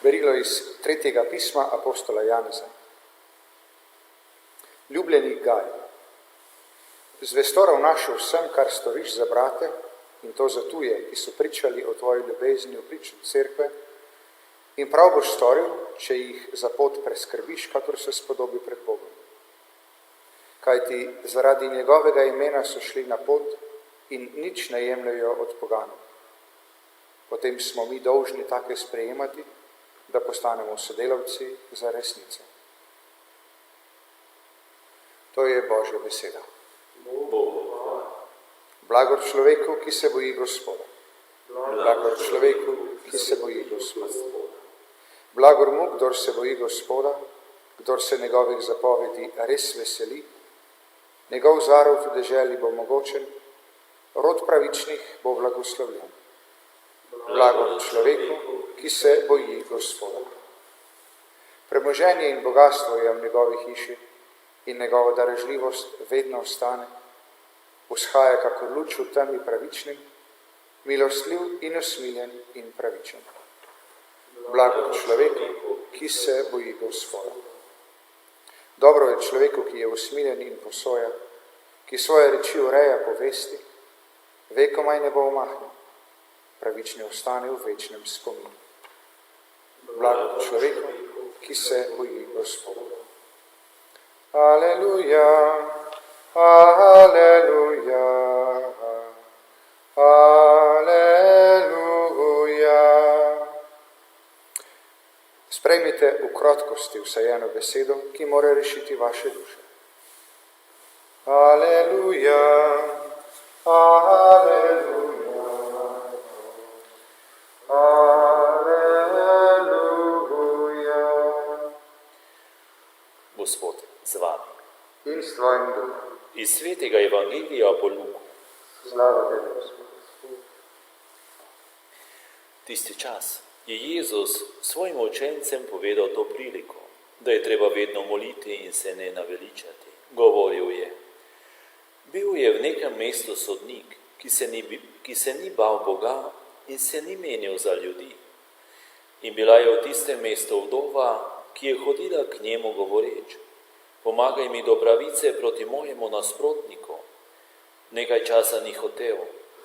Berilo iz 3. pisma apostola Janeza. Ljubljeni Gaj, zvesto ravnaš vsem, kar storiš za brate, in to za tuje, ki so pričali o tvoji ljubezni v priču cerkve, in prav boš storil, če jih za pot preskrbiš, kakor se spodobi pred Bogom. Kajti zaradi njegovega imena so šli na pot in nič ne jemljajo od poganov. Potem smo mi dolžni take sprejemati, da postanemo sodelavci za resnico. To je Božja beseda. Blagor človeku, ki se boji Gospoda. Blagor človeku, ki se boji Gospoda. Blagor mu, kdor se boji Gospoda, kdor se njegovih zapovedi res veseli, njegov zarod v deželi bo mogočen, rod pravičnih bo blagoslovljen. Blagor človeku, ki se boji Gospoda. Premoženje in bogatstvo je v njegovi hiši in njegova darežljivost vedno ostane. Vzhaja kakor luč v temi pravičnim, milostljiv in usmiljen in pravičen. Blagor človeku, ki se boji Gospoda. Dobro je človeku, ki je usmiljen in posoja, ki svoje reči ureja po vesti, ve, komaj ne bo omahnil, pravični ostane v večnem spominu. Blagor človeku, ki se boji Gospoda. Aleluja, aleluja, aleluja. Sprejmite v krotkosti vsajeno besedo, ki mora rešiti vaše duše. Aleluja, aleluja, aleluja. Gospod z vami. In s tvojim duhom. Iz svetega evangelija po Luku. Slava tebi, Gospod. Tisti čas je Jezus svojim učencem povedal to priliko, da je treba vedno moliti in se ne naveličati. Govoril je: bil je v nekem mestu sodnik, ki se ni bal Boga in se ni menil za ljudi. In bila je v tistem mestu vdova, ki je hodila k njemu govoreč: pomagaj mi do pravice proti mojemu nasprotniku. Nekaj časa ni hotel,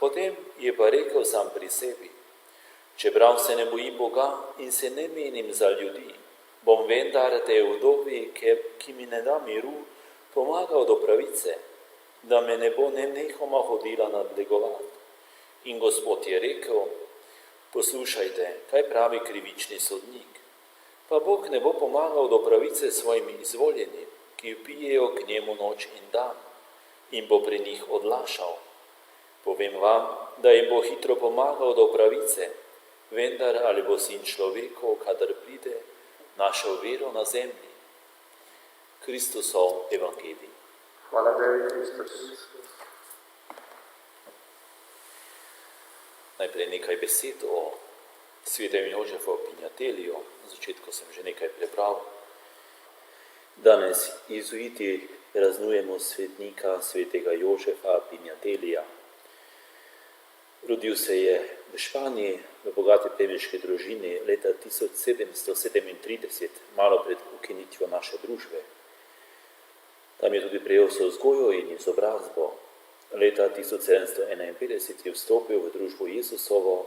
potem je pa rekel sam pri sebi: čeprav se ne bojim Boga in se ne menim za ljudi, bom vendar tej vdovi, ki mi ne da miru, pomagal do pravice, da me ne bo nenehoma hodila nadlegovati. In Gospod je rekel: poslušajte, kaj pravi krivični sodnik. Pa Bog ne bo pomagal do pravice svojim izvoljenim, ki vpijejo k njemu noč in dan, in bo pri njih odlašal. Povem vam, da jim bo hitro pomagal do pravice, vendar ali bo Sin človekov, kadar pride, našel vero na zemlji. Kristusov evangelij. Hvala tebi, Kristus. Najprej nekaj besed o svetem Jožefu Pinjateliju. Na začetku sem že nekaj prebral. Danes jezuiti praznujemo svetnika svetega Jožefa Pinjatelija. Rodil se je v Španiji, v bogati plemiški družini leta 1737, malo pred ukinitvijo naše družbe. Tam je tudi prejel vso vzgojo in izobrazbo. Leta 1751 je vstopil v družbo Jezusovo,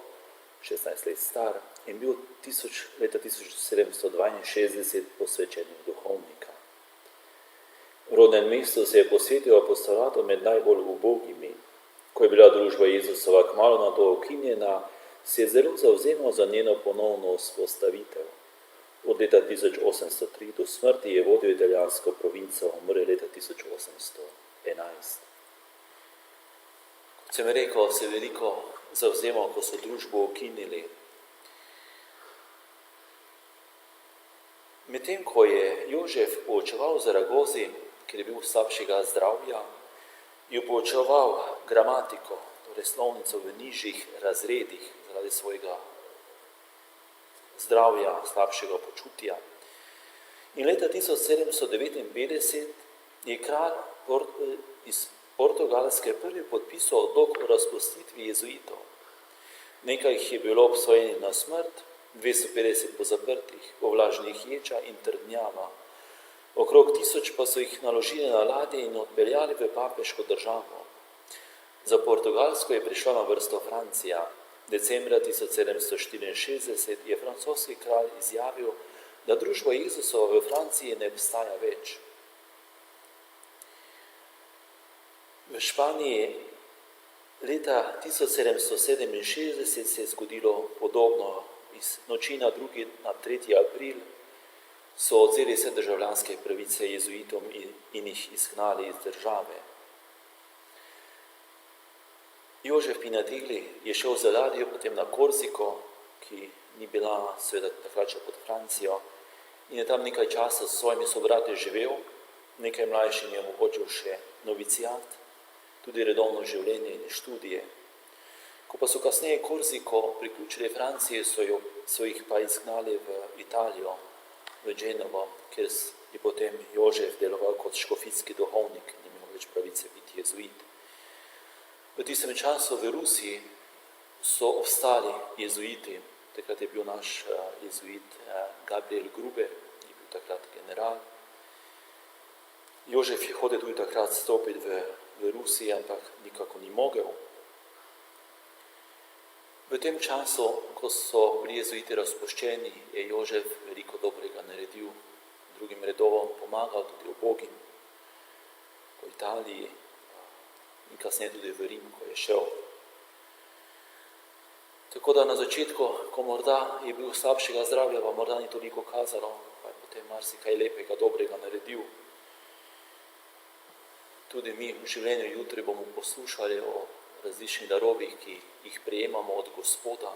16 let star, in bil leta 1762 posvečenim duhovnika. V rodnem mestu se je posvetil apostolatu med najbolj ubogimi. Ko je bila družba Jezusova kmalu na to ukinjena, se je zelo zavzemal za njeno ponovno vzpostavitev. Od leta 1803 do smrti je vodil italijansko provinco, umrl leta 1811. Kot sem rekel, se veliko zavzemal, ko so družbo ukinili. Medtem ko je Jožef poučeval v Zaragozi, ker je bil slabšega zdravja, je poučeval gramatiko, torej slovnico v nižjih razredih zaradi svojega zdravja, slabšega počutja. In leta 1759 je kralj iz Portugalske prvi podpisal odlok o razpustitvi jezuitov. Nekaj jih je bilo obsojenih na smrt, 250 po zaprtih, po vlažnih ječa in trdnjava. Okrog 1000 pa so jih naložili na ladje in odpeljali v papeško državo. Za Portugalsko je prišla na vrsto Francija. Decembra 1764 je francoski kralj izjavil, da družba Jezusova v Franciji ne obstaja več. V Španiji leta 1767 se je zgodilo podobno. Iz noči na 2. na 3. april so odzeli vse državljanske pravice jezuitom in jih izgnali iz države. Jožef Pinatelli je šel z ladjo potem na Korziko, ki ni bila seveda takrat še pod Francijo, in je tam nekaj časa s svojimi sobrati živel, nekaj mlajšim je omogočil še novicijat, tudi redovno življenje in študije. Ko pa so kasneje Korziko priključili Franciji, so jih pa izgnali v Italijo, v Genovo, kjer je potem Jožef deloval kot škofijski duhovnik, ni imel več pravice biti jezuit. V tistem času v Rusiji so obstali jezuiti. Takrat je bil naš jezuit Gabriel Gruber, je bil takrat general. Jožef je hotel tudi takrat stopiti v Rusiji, ampak nikako ni mogel. V tem času, ko so bili jezuiti razpuščeni, je Jožef veliko dobrega naredil, drugim redovom pomagal, tudi ubogim, po Italiji in kasneje tudi v Rim, ko je šel. Tako da na začetku, ko morda je bil slabšega zdravja, pa morda ni toliko kazalo, pa je potem marsikaj lepega, dobrega naredil. Tudi mi v življenju jutri bomo poslušali o različnih darovih, ki jih prejemamo od Gospoda.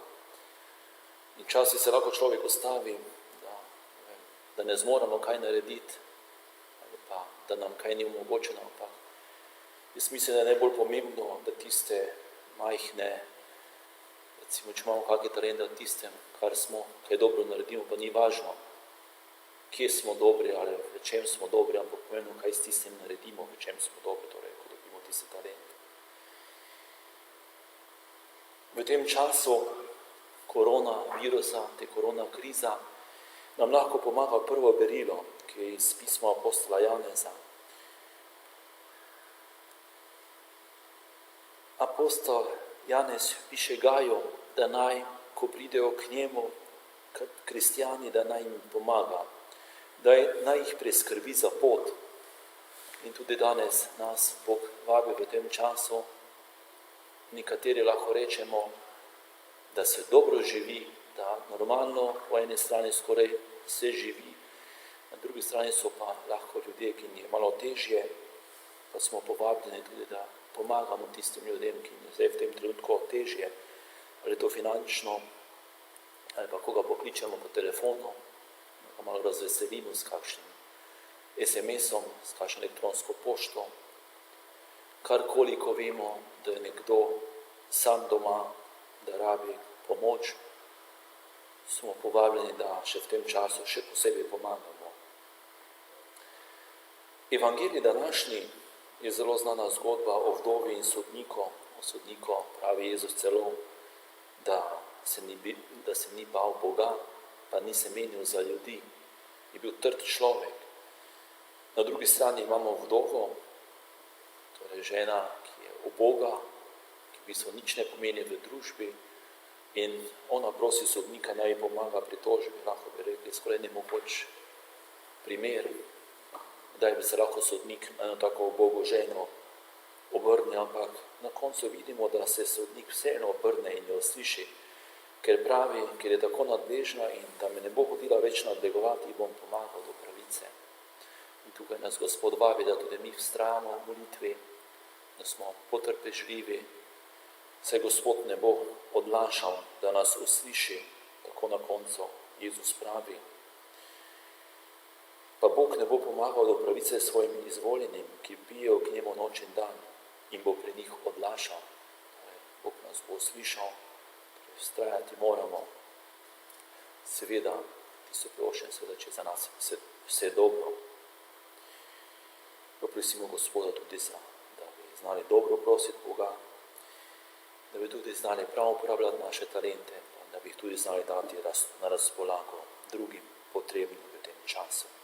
In včasih se lahko človek ustavi, da ne zmoremo kaj narediti, ali pa da nam kaj ni omogočeno, ampak jaz mislim, da je najbolj pomembno, da tiste majhne, recimo, če imamo kakšen talent, da tistem, kar smo, kaj dobro naredimo, pa ni važno, kje smo dobri ali v čem smo dobri, ampak pomembno, kaj s tistem naredimo, v čem smo dobri, torej, ko dobimo tiste talente. V tem času koronavirusa, te korona kriza, nam lahko pomaga prvo berilo, ki je iz pisma apostola Janeza. Apostol Janez piše Gaju, da naj, ko pridejo k njemu kristjani, da naj jim pomaga, da naj jih preskrbi za pot. In tudi danes nas Bog vabi v tem času, nekateri lahko rečemo, da se dobro živi, da normalno po eni strani skoraj se živi, na drugi strani so pa lahko ljudje, ki jim je malo težje, pa smo povabljeni tudi, da pomagamo tistim ljudem, ki jim je zdaj v tem trenutku težje, ali to finančno, ali pa koga pokličemo po telefonu, pa malo razveselimo s kakšnim SMS-om, s kakšno elektronsko pošto, karkoli, ko vemo, da je nekdo sam doma, da rabi pomoč, smo povabljeni, da še v tem času še posebej pomagamo. Evangelij današnji je zelo znana zgodba o vdovi in sodniku. O sodniku pravi Jezus celo, da se ni bal Boga, pa ni se menil za ljudi, je bil trd človek. Na drugi strani imamo vdovo, torej žena, ki je uboga, ki v bistvu nič ne pomeni v družbi, in ona prosi sodnika, naj ji pomaga pri tožbi, lahko bi rekli, skoraj nemogoč primer, da bi se lahko sodnik na eno tako ubogo ženo obrne, ampak na koncu vidimo, da se sodnik vseeno obrne in jo sliši, ker pravi, ker je tako nadležna in da me ne bo hodila več nadlegovati, bom pomagal do pravice. In tukaj nas Gospod vabi, da tudi mi vztrajamo v molitvi, da smo potrpežljivi, saj Gospod ne bo odlašal, da nas usliši, tako na koncu Jezus pravi. Pa Bog ne bo pomagal do pravice svojim izvoljenim, ki pijejo k njemu noč in dan in bo pri njih odlašal. Bog nas bo slišal, vztrajati moramo. Seveda, tisto prošen, seveda, če za nas vse dobro. Prosimo Gospoda tudi da bi znali dobro prositi Boga, da bi tudi znali prav uporabljati naše talente, da da bi jih tudi znali dati na razpolago drugim potrebnim v tem času.